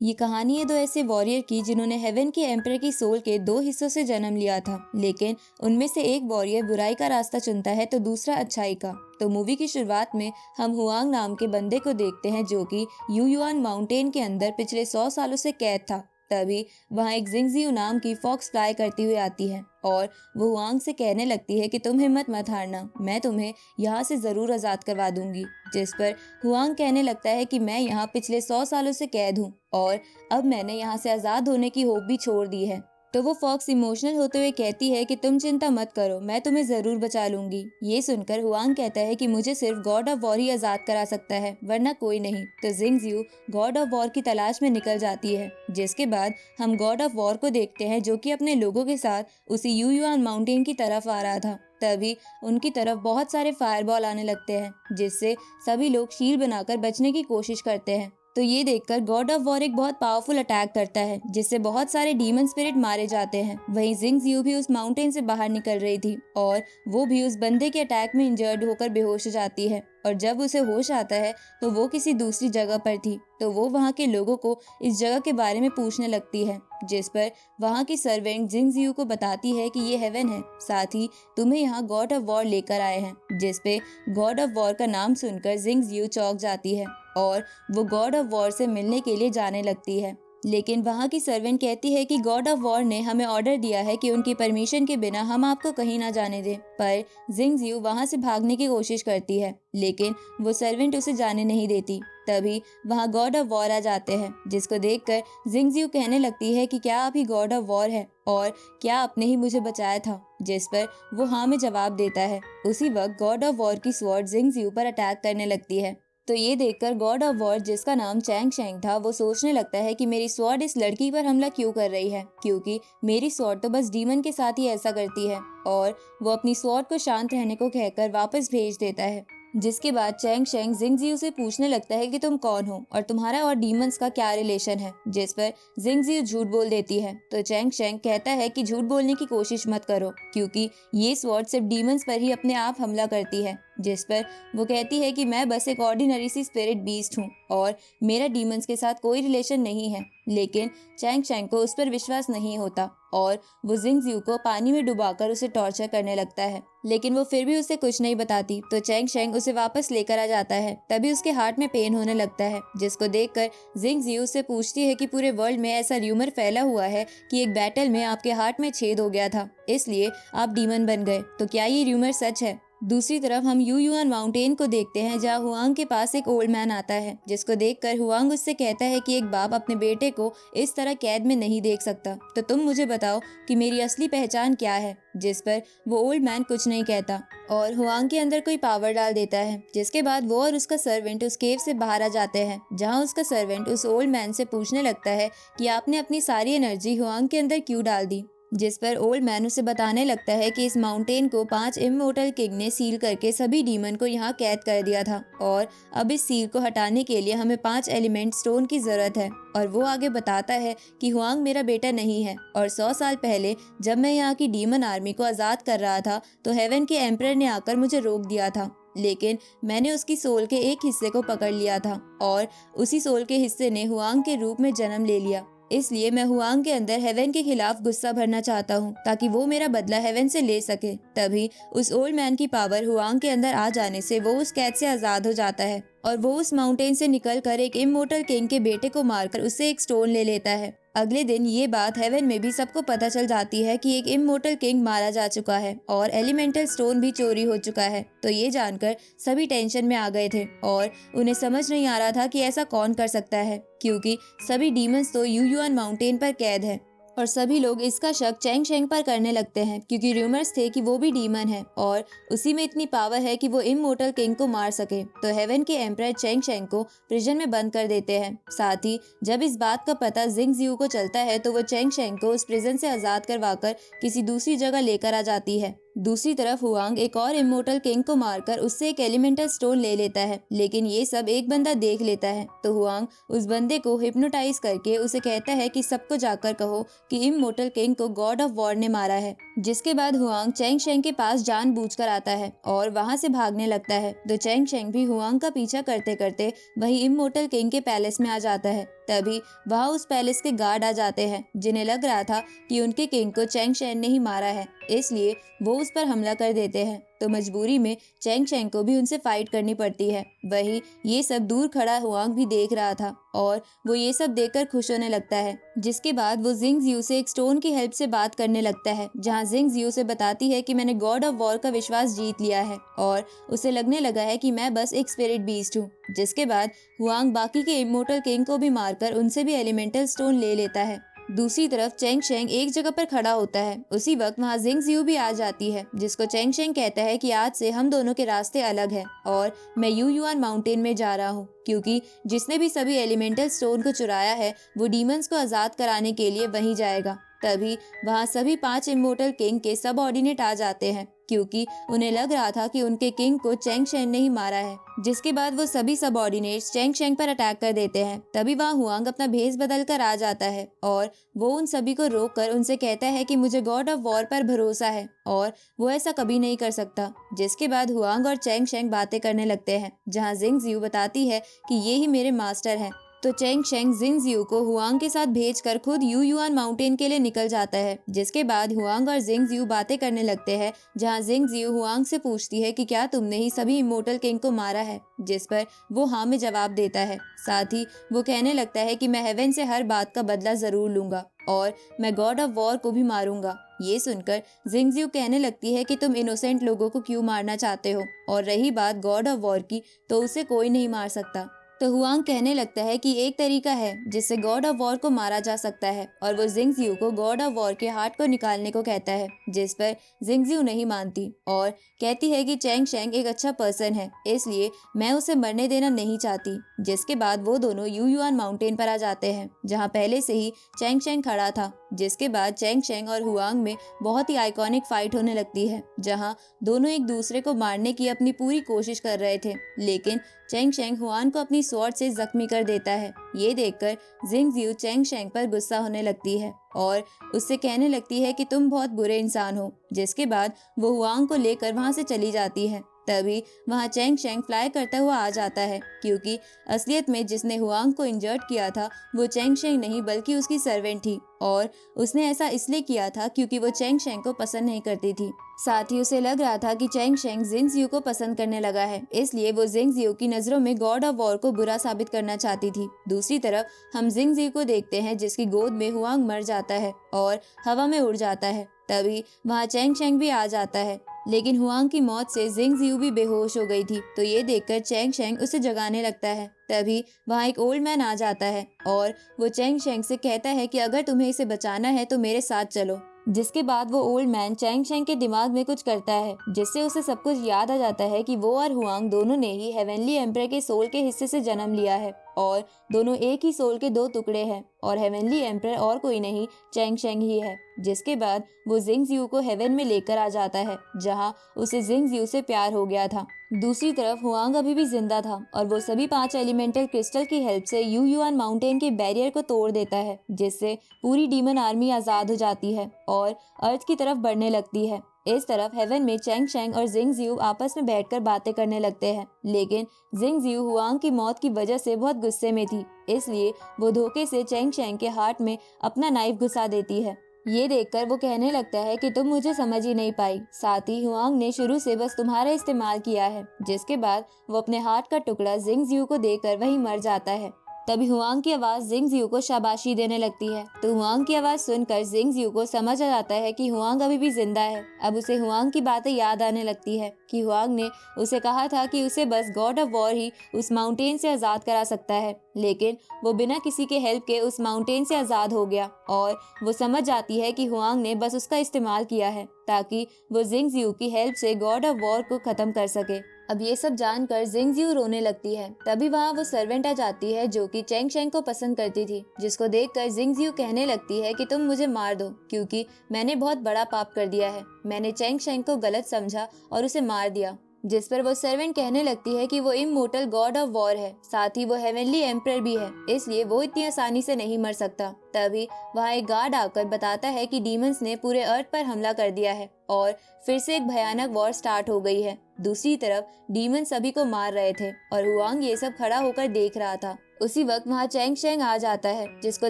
ये कहानी है दो ऐसे वॉरियर की जिन्होंने हेवन के एम्पर की सोल के दो हिस्सों से जन्म लिया था, लेकिन उनमें से एक वॉरियर बुराई का रास्ता चुनता है तो दूसरा अच्छाई का। तो मूवी की शुरुआत में हम हुआंग नाम के बंदे को देखते हैं जो कि यूयुआन माउंटेन के अंदर पिछले 100 सालों से कैद था। तभी वहाँ एक जिंगजियो नाम की फॉक्स फ्लाई करती हुई आती है और वो हुआंग से कहने लगती है कि तुम हिम्मत मत हारना, मैं तुम्हें यहाँ से जरूर आजाद करवा दूंगी। जिस पर हुआंग कहने लगता है कि मैं यहाँ पिछले 100 सालों से कैद हूँ और अब मैंने यहाँ से आजाद होने की होप भी छोड़ दी है। तो वो फॉक्स इमोशनल होते हुए कहती है कि तुम चिंता मत करो, मैं तुम्हें जरूर बचा लूंगी। ये सुनकर हुआंग कहता है कि मुझे सिर्फ गॉड ऑफ वॉर ही आजाद करा सकता है, वरना कोई नहीं। तो जिंगजियो गॉड ऑफ वॉर की तलाश में निकल जाती है, जिसके बाद हम गॉड ऑफ वॉर को देखते हैं जो कि अपने लोगों के साथ उसी यूयुआन माउंटेन की तरफ आ रहा था। तभी उनकी तरफ बहुत सारे फायरबॉल आने लगते हैं, जिससे सभी लोग शील्ड बनाकर बचने की कोशिश करते हैं। तो ये देखकर गॉड ऑफ वॉर एक बहुत पावरफुल अटैक करता है, जिससे बहुत सारे डीमन स्पिरिट मारे जाते हैं। वहीं जिंगजियो भी उस माउंटेन से बाहर निकल रही थी और वो भी उस बंदे के अटैक में इंजर्ड होकर बेहोश हो जाती है और जब उसे होश आता है तो वो किसी दूसरी जगह पर थी। तो वो वहाँ के लोगों को इस जगह के बारे में पूछने लगती है, जिस पर वहाँ की सर्वेंट जिंगजियो को बताती है कि ये हेवन है, साथ ही तुम्हें यहाँ गॉड ऑफ वॉर लेकर आए हैं। जिस पे गॉड ऑफ वॉर का नाम सुनकर जिंगजियो चौंक जाती है और वो गॉड ऑफ वॉर से मिलने के लिए जाने लगती है। लेकिन वहाँ की सर्वेंट कहती है कि गॉड ऑफ वॉर ने हमें ऑर्डर दिया है कि उनकी परमिशन के बिना हम आपको कहीं ना जाने दें। पर जिंगजियो वहाँ से भागने की कोशिश करती है, लेकिन वो सर्वेंट उसे जाने नहीं देती। तभी वहाँ गॉड ऑफ वॉर आ जाते हैं, जिसको देखकर जिंगजियो कहने लगती है कि क्या आप ही गॉड ऑफ वॉर है और क्या आपने ही मुझे बचाया था। जिस पर वो हाँ में जवाब देता है। उसी वक्त गॉड ऑफ वॉर की स्वॉर्ड जिंगजियो पर अटैक करने लगती है। तो ये देखकर गॉड ऑफ वॉर, जिसका नाम चैंग शेंग था, वो सोचने लगता है कि मेरी स्वॉर्ड इस लड़की पर हमला क्यों कर रही है, क्योंकि मेरी स्वॉर्ड तो बस डीमन के साथ ही ऐसा करती है। और वो अपनी स्वॉर्ड को शांत रहने को कहकर वापस भेज देता है। जिसके बाद चैंग शेंग जिंगजियो से पूछने लगता है कि तुम कौन हो और तुम्हारा और डीमंस का क्या रिलेशन है। जिस पर जिंगजियो झूठ बोल देती है। तो चैंग शेंग कहता है कि झूठ बोलने की कोशिश मत करो, क्योंकि ये स्वॉर्ड सिर्फ डीमंस पर ही अपने आप हमला करती है। जिस पर वो कहती है कि मैं बस एक ऑर्डिनरी सी स्पिरिट बीस्ट हूँ और मेरा डीमंस के साथ कोई रिलेशन नहीं है। लेकिन चैंग शेंग को उस पर विश्वास नहीं होता और वो जिंगजियो को पानी में डुबाकर उसे टॉर्चर करने लगता है, लेकिन वो फिर भी उसे कुछ नहीं बताती। तो चैंग शेंग उसे वापस लेकर आ जाता है। तभी उसके हार्ट में पेन होने लगता है, जिसको देखकर जिंगजियो उससे पूछती है कि पूरे वर्ल्ड में ऐसा र्यूमर फैला हुआ है कि एक बैटल में आपके हार्ट में छेद हो गया था, इसलिए आप डीमन बन गए। तो क्या ये र्यूमर सच है? दूसरी तरफ हम यूयुआन माउंटेन को देखते हैं, जहाँ हुआंग के पास एक ओल्ड मैन आता है, जिसको देखकर हुआंग उससे कहता है कि एक बाप अपने बेटे को इस तरह कैद में नहीं देख सकता, तो तुम मुझे बताओ कि मेरी असली पहचान क्या है। जिस पर वो ओल्ड मैन कुछ नहीं कहता और हुआंग के अंदर कोई पावर डाल देता है, जिसके बाद वो और उसका सर्वेंट उस केव से बाहर आ जाते हैं, जहाँ उसका सर्वेंट उस ओल्ड मैन से पूछने लगता है कि आपने अपनी सारी एनर्जी हुआंग के अंदर क्यों डाल दी। जिस पर ओल्ड मैन उसे बताने लगता है कि इस माउंटेन को 5 इमोर्टल किंग ने सील करके सभी डीमन को यहाँ कैद कर दिया था और अब इस सील को हटाने के लिए हमें 5 एलिमेंट स्टोन की जरूरत है। और वो आगे बताता है कि हुआंग मेरा बेटा नहीं है और 100 साल पहले जब मैं यहाँ की डीमन आर्मी को आजाद कर रहा था तो हेवन के एम्परर ने आकर मुझे रोक दिया था, लेकिन मैंने उसकी सोल के एक हिस्से को पकड़ लिया था और उसी सोल के हिस्से ने हुआंग के रूप में जन्म ले लिया। इसलिए मैं हुआंग के अंदर हेवन के खिलाफ गुस्सा भरना चाहता हूँ ताकि वो मेरा बदला हेवन से ले सके। तभी उस ओल्ड मैन की पावर हुआंग के अंदर आ जाने से वो उस कैद से आजाद हो जाता है और वो उस माउंटेन से निकलकर एक इमोर्टल किंग के बेटे को मारकर उससे एक स्टोन ले लेता है। अगले दिन ये बात हेवन में भी सबको पता चल जाती है कि एक इमोर्टल किंग मारा जा चुका है और एलिमेंटल स्टोन भी चोरी हो चुका है। तो ये जानकर सभी टेंशन में आ गए थे और उन्हें समझ नहीं आ रहा था कि ऐसा कौन कर सकता है, क्योंकि सभी डीमंस तो यूयुआन माउंटेन पर कैद है और सभी लोग इसका शक चैंग शेंग पर करने लगते हैं, क्योंकि रूमर्स थे कि वो भी डीमन है और उसी में इतनी पावर है कि वो इमोर्टल किंग को मार सके। तो हेवन के एम्परर चैंग शेंग को प्रिजन में बंद कर देते हैं। साथ ही जब इस बात का पता जिंगजियो को चलता है तो वो चैंग शेंग को उस प्रिजन से आजाद करवाकर किसी दूसरी जगह लेकर आ जाती है। दूसरी तरफ हुआंग एक और इमोर्टल किंग को मारकर उससे एक एलिमेंटल स्टोन ले लेता है, लेकिन ये सब एक बंदा देख लेता है। तो हुआंग उस बंदे को हिप्नोटाइज करके उसे कहता है कि सबको जाकर कहो कि इमोर्टल किंग को गॉड ऑफ वॉर ने मारा है। जिसके बाद हुआंग चैंग शेंग के पास जानबूझकर आता है और वहां से भागने लगता है। तो चैंग शेंग भी हुआंग का पीछा करते करते वही इमोर्टल किंग के पैलेस में आ जाता है। तभी वहाँ उस पैलेस के गार्ड आ जाते हैं, जिन्हें लग रहा था कि उनके किंग को चैंग शेंग ने ही मारा है, इसलिए वो उस पर हमला कर देते हैं। तो मजबूरी में चैंग शेंग को भी उनसे फाइट करनी पड़ती है। वही ये सब दूर खड़ा हुआंग भी देख रहा था और वो ये सब देखकर खुश होने लगता है। जिसके बाद वो जिंग जियू से एक स्टोन की हेल्प से बात करने लगता है, जहाँ जिंग जियू से बताती है कि मैंने गॉड ऑफ वॉर का विश्वास जीत लिया है और उसे लगने लगा है कि मैं बस एक स्पिरिट बीस्ट हूँ। जिसके बाद हुआंग बाकी के इमोर्टल किंग को भी मारकर उनसे भी एलिमेंटल स्टोन ले लेता है। दूसरी तरफ चैंग शेंग एक जगह पर खड़ा होता है। उसी वक्त वहाँ जिंग जियू भी आ जाती है, जिसको चैंग शेंग कहता है कि आज से हम दोनों के रास्ते अलग हैं और मैं यू युआन माउंटेन में जा रहा हूँ, क्योंकि जिसने भी सभी एलिमेंटल स्टोन को चुराया है वो डीमंस को आजाद कराने के लिए वहीं जाएगा। तभी वहाँ सभी 5 इमोर्टल किंग के सब ऑर्डिनेट आ जाते हैं, क्योंकि उन्हें लग रहा था कि उनके किंग को चैंग शेंग ने ही मारा है। जिसके बाद वो सभी सब ऑर्डिनेट्स चैंग शेंग पर अटैक कर देते हैं। तभी वहाँ हुआंग अपना भेस बदल कर आ जाता है और वो उन सभी को रोक कर उनसे कहता है कि मुझे गॉड ऑफ वॉर पर भरोसा है और वो ऐसा कभी नहीं कर सकता। जिसके बाद हुआंग और चैंग शेंग बातें करने लगते हैं, जहाँ जिंग जियू बताती है कि ये ही मेरे मास्टर हैं। तो चैंग शेंग जिंग जियू को हुआंग के साथ भेजकर खुद यू युआन माउंटेन के लिए निकल जाता है। जिसके बाद हुआंग और जिंग जियू बातें करने लगते हैं, जहां जिंग जियू हुआंग से पूछती है कि क्या तुमने ही सभी इमोर्टल किंग को मारा है, जिस पर वो हाँ में जवाब देता है। साथ ही वो कहने लगता है कि मैं हेवन से हर बात का बदला जरूर लूंगा और मैं गॉड ऑफ वॉर को भी मारूंगा। ये सुनकर जिंग जियू कहने लगती है कि तुम इनोसेंट लोगों को क्यों मारना चाहते हो, और रही बात गॉड ऑफ वॉर की तो उसे कोई नहीं मार सकता। तो हुआंग कहने लगता है कि एक तरीका है जिससे गॉड ऑफ वॉर को मारा जा सकता है, और वो जिंग जियू को गॉड ऑफ वॉर के हार्ट को निकालने को कहता है। जिस पर जिंग जियू नहीं मानती और कहती है कि चैंग शेंग एक अच्छा पर्सन है, इसलिए मैं उसे मरने देना नहीं चाहती। जिसके बाद वो दोनों यू युआन माउंटेन पर आ जाते हैं, जहाँ पहले से ही चैंग शेंग खड़ा था। जिसके बाद चैंग शेंग और हुआंग में बहुत ही आइकॉनिक फाइट होने लगती है, जहाँ दोनों एक दूसरे को मारने की अपनी पूरी कोशिश कर रहे थे, लेकिन चैंग शेंग हुआन को अपनी स्वॉर्ड से जख्मी कर देता है। ये देखकर जिंग जियू चैंग शेंग पर गुस्सा होने लगती है और उससे कहने लगती है कि तुम बहुत बुरे इंसान हो। जिसके बाद वो हुआंग को लेकर वहां से चली जाती है। तभी वहां चैंग शेंग फ्लाई करता हुआ आ जाता है, क्योंकि असलियत में जिसने हुआंग को इंजर्ड किया था वो चैंग शेंग नहीं बल्कि उसकी सर्वेंट थी, और उसने ऐसा इसलिए किया था क्योंकि वो चैंग शेंग को पसंद नहीं करती थी। साथ ही उसे लग रहा था कि चैंग शेंग जिंग जियू को पसंद करने लगा है, इसलिए वो जिंग जियू की नजरों में गॉड ऑफ वॉर को बुरा साबित करना चाहती थी। दूसरी तरफ हम जिंग जियू को देखते हैं, जिसकी गोद में हुआंग मर जाता है और हवा में उड़ जाता है। तभी वहाँ चैंग शेंग भी आ जाता है, लेकिन हुआंग की मौत से जिंग जियू भी बेहोश हो गई थी। तो ये देखकर चैंग शेंग उसे जगाने लगता है। तभी वहाँ एक ओल्ड मैन आ जाता है और वो चैंग शेंग से कहता है कि अगर तुम्हें इसे बचाना है तो मेरे साथ चलो। जिसके बाद वो ओल्ड मैन चैंग शेंग के दिमाग में कुछ करता है, जिससे उसे सब कुछ याद आ जाता है कि वो और हुआंग दोनों ने ही हेवनली एम्पर के सोल के हिस्से से जन्म लिया है और दोनों एक ही सोल के 2 टुकड़े हैं, और हेवनली एम्पर और कोई नहीं चैंग शेंग ही है। जिसके बाद वो जिंग जियू को हेवन में लेकर आ जाता है, जहाँ उसे जिंग जियू से प्यार हो गया था। दूसरी तरफ हुआंग अभी भी जिंदा था और वो सभी 5 एलिमेंटल क्रिस्टल की हेल्प से यू युआन माउंटेन के बैरियर को तोड़ देता है, जिससे पूरी डीमन आर्मी आजाद हो जाती है और अर्थ की तरफ बढ़ने लगती है। इस तरफ हेवन में चैंग शेंग और जिंग जियू आपस में बैठकर बातें करने लगते हैं, लेकिन जिंग जियू हुआंग की मौत की वजह से बहुत गुस्से में थी, इसलिए वो धोखे से चैंग शेंग के हार्ट में अपना नाइफ घुसा देती है। ये देखकर वो कहने लगता है कि तुम मुझे समझ ही नहीं पाई, साथ ही हुआंग ने शुरू से बस तुम्हारा इस्तेमाल किया है। जिसके बाद वो अपने हार्ट का टुकड़ा जिंग जियू को देकर वहीं मर जाता है। तभी हुआंग की आवाज जिंग जियू को शाबाशी देने लगती है। तो हुआंग की आवाज सुनकर जिंग जियू को समझ आ जाता है कि हुआंग अभी भी जिंदा है। अब उसे हुआंग की बातें याद आने लगती है कि हुआंग ने उसे कहा था कि उसे बस गॉड ऑफ वॉर ही उस माउंटेन से आजाद करा सकता है, लेकिन वो बिना किसी के हेल्प के उस माउंटेन से आजाद हो गया, और वो समझ जाती है कि हुआंग ने बस उसका इस्तेमाल किया है ताकि वो जिंग जियू की हेल्प से गॉड ऑफ वॉर को खत्म कर सके। अब ये सब जानकर जिंग जियू रोने लगती है। तभी वहाँ वो सर्वेंट आ जाती है जो कि चैंग शेंग को पसंद करती थी, जिसको देखकर जिंग जियू कहने लगती है कि तुम मुझे मार दो, क्योंकि मैंने बहुत बड़ा पाप कर दिया है। मैंने चैंग शेंग को गलत समझा और उसे मार दिया। जिस पर वो सर्वेंट कहने लगती है कि वो इमोर्टल गॉड ऑफ वॉर है, साथ ही वो हेवनली एम्परर भी है, इसलिए वो इतनी आसानी से नहीं मर सकता। तभी वहाँ एक गार्ड आकर बताता है कि डीमंस ने पूरे अर्थ पर हमला कर दिया है और फिर से एक भयानक वॉर स्टार्ट हो गई है। दूसरी तरफ डीमन सभी को मार रहे थे और हुआंग ये सब खड़ा होकर देख रहा था। उसी वक्त वहाँ चैंग शेंग आ जाता है, जिसको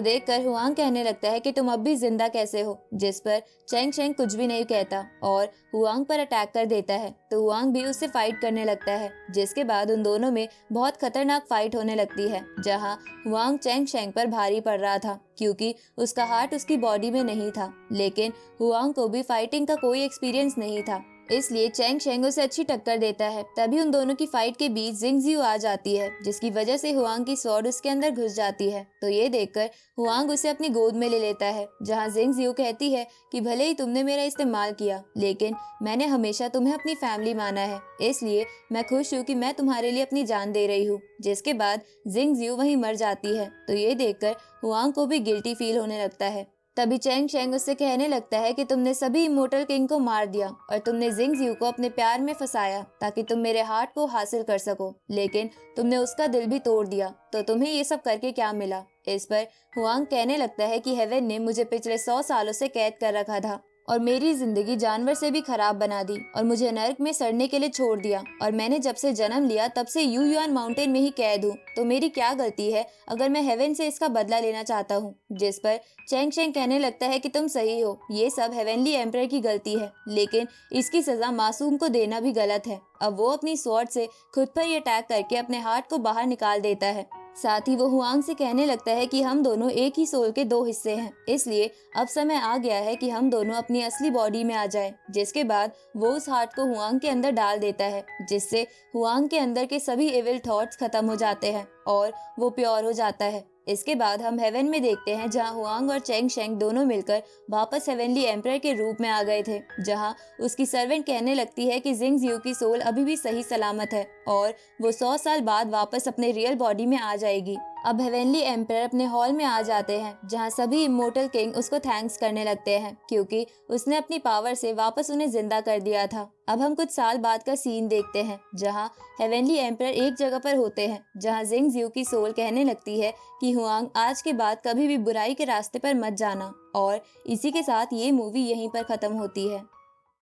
देखकर हुआंग कहने लगता है कि तुम अब भी जिंदा कैसे हो, जिस पर चैंग शेंग कुछ भी नहीं कहता और हुआंग पर अटैक कर देता है। तो हुआंग भी उससे फाइट करने लगता है, जिसके बाद उन दोनों में बहुत खतरनाक फाइट होने लगती है, जहाँ हुआंग चैंग शेंग पर भारी पड़ रहा था क्योंकि उसका हार्ट उसकी बॉडी में नहीं था। लेकिन हुआंग को भी फाइटिंग का कोई एक्सपीरियंस नहीं था, इसलिए चैंग शेंग उसे अच्छी टक्कर देता है। तभी उन दोनों की फाइट के बीच जिंग जियो आ जाती है, जिसकी वजह से हुआंग की स्वॉर्ड उसके अंदर घुस जाती है। तो ये देखकर हुआंग उसे अपनी गोद में ले लेता है, जहाँ जिंग जियो कहती है कि भले ही तुमने मेरा इस्तेमाल किया, लेकिन मैंने हमेशा तुम्हें अपनी फैमिली माना है, इसलिए मैं खुश हूँ कि मैं तुम्हारे लिए अपनी जान दे रही हूँ। जिसके बाद जिंग जियो वहीं मर जाती है। तो ये देखकर हुआंग को भी गिल्टी फील होने लगता है। तभी चैंग शेंग उससे कहने लगता है कि तुमने सभी इमोर्टल किंग को मार दिया और तुमने जिंग जियो को अपने प्यार में फंसाया ताकि तुम मेरे हार्ट को हासिल कर सको, लेकिन तुमने उसका दिल भी तोड़ दिया, तो तुम्हें ये सब करके क्या मिला। इस पर हुआंग कहने लगता है कि हेवन ने मुझे पिछले 100 सालों से कैद कर रखा था और मेरी जिंदगी जानवर से भी खराब बना दी और मुझे नरक में सड़ने के लिए छोड़ दिया, और मैंने जब से जन्म लिया तब से यू युआन माउंटेन में ही कैद हूँ, तो मेरी क्या गलती है अगर मैं हेवन से इसका बदला लेना चाहता हूँ। जिस पर चैंग शेंग कहने लगता है कि तुम सही हो, ये सब हेवनली एम्परर की गलती है, लेकिन इसकी सजा मासूम को देना भी गलत है। अब वो अपनी स्वॉर्ड से खुद पर ही अटैक करके अपने हार्ट को बाहर निकाल देता है। साथ ही वो हुआंग से कहने लगता है कि हम दोनों एक ही सोल के 2 हिस्से हैं, इसलिए अब समय आ गया है कि हम दोनों अपनी असली बॉडी में आ जाएं। जिसके बाद वो उस हार्ट को हुआंग के अंदर डाल देता है, जिससे हुआंग के अंदर के सभी इविल थॉट्स खत्म हो जाते हैं और वो प्योर हो जाता है। इसके बाद हम हेवन में देखते हैं, जहां हुआंग और चैंग शेंग दोनों मिलकर वापस हेवनली एम्परर के रूप में आ गए थे, जहां उसकी सर्वेंट कहने लगती है कि जिंग जियो की सोल अभी भी सही सलामत है और वो 100 साल बाद वापस अपने रियल बॉडी में आ जाएगी। अब हेवनली एम्परर अपने हॉल में आ जाते हैं, जहां सभी इमोर्टल किंग उसको थैंक्स करने लगते हैं क्योंकि उसने अपनी पावर से वापस उन्हें जिंदा कर दिया था। अब हम कुछ साल बाद का सीन देखते हैं, जहां हेवनली एम्परर एक जगह पर होते हैं, जहां जिंग जियो की सोल कहने लगती है कि हुआंग आज के बाद कभी भी बुराई के रास्ते पर मत जाना। और इसी के साथ ये मूवी यहीं पर खत्म होती है।